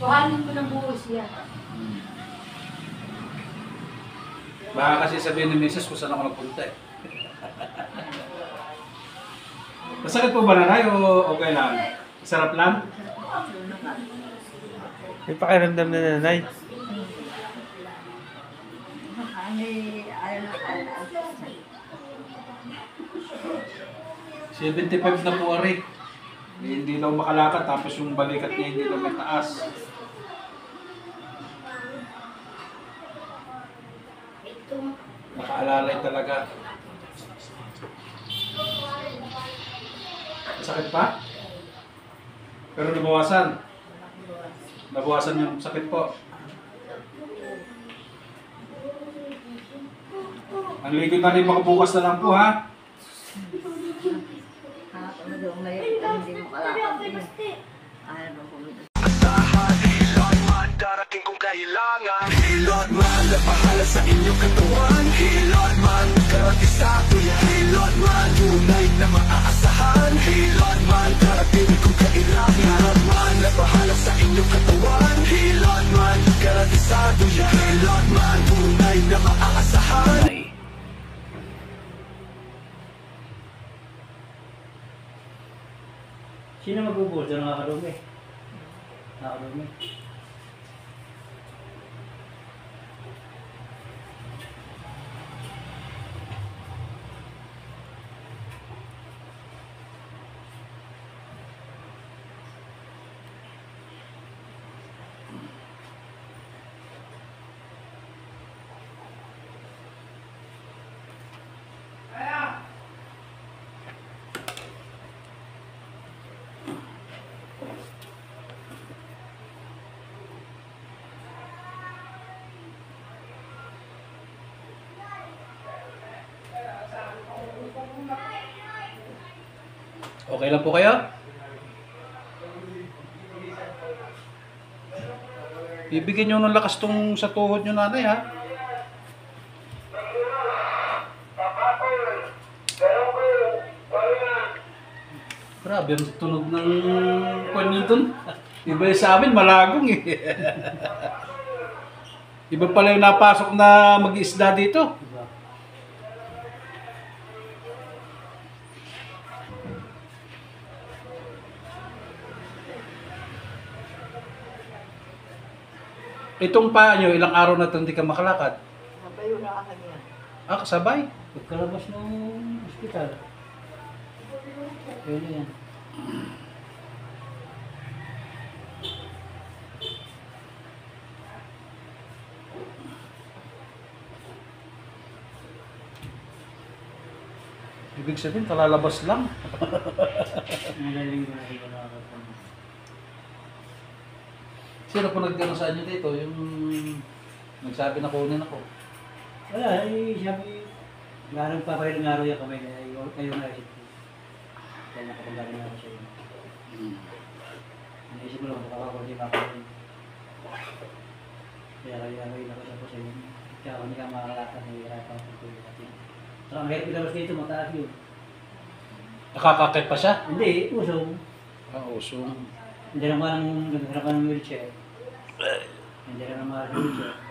Kuhanin ko ng buhos yan. Baka kasi sabihin ni Mrs. kung saan ako nagpunta eh. Masakit po ba nanay o okay lang? Sarap lang? May pakiramdam na nanay. Ayaw na ayaw. 75 na po ari. Hindi daw makalakad tapos yung balikat niya hindi daw mataas. Nakaalalay talaga. Sakit pa? Pero nabawasan. Nabawasan yung sakit po. Ang ligo na rin makabukas na lang po ha. Hindi mo kalakad. Ayaw na pumunta. Hilot man, darating kung kailangan. Hilot man, napahala sa inyong katawan. Hilot man, darating sa tuya. Hilot man, tunay na maaasahan. Hilot man, darating kung kailangan. Hilot man, napahala sa inyong katawan. Hilot man, darating sa tuya. Hilot man, tunay na maaasahan. Sino magbubuhos? Sino nakakadumi? Nakakadumi. Okay lang po kayo? Bibigyan nyo ng lakas tong sa tuhod nyo nanay ha. Grabe ang tunog ng kwan nyo dun. Iba yung sa amin, malagong eh. Iba pala yung napasok na mag-iisda dito. Itong paa nyo, ilang araw na ito hindi ka makalakad? Nabayo na ako niya. Ah, kasabay? Pagkalabas ng ospital. Ayun na yan. Ibig sabihin, kalalabas lang. Magaling ko na rin nakakapag. Sino po nagkano sa inyo dito? Yung nagsabi na kunin ako. Wala, sabi, ngarang papahilang araw yung kamay na ayaw na isip ko. Kaya nakapagaling na ako sa inyo. Naisip mo lang, baka ako hindi makakalin. Kaya ayaw na ako sa inyo. Kaya kung hindi ka makakalakad, nahihirapan ako ito yung atin. Saka ang hirap ilabas dito, mataas yun. Nakakakit pa siya? Hindi, usong. Ah, usong. Hindi naman ang wheelchair. Hindi naman ang wheelchair.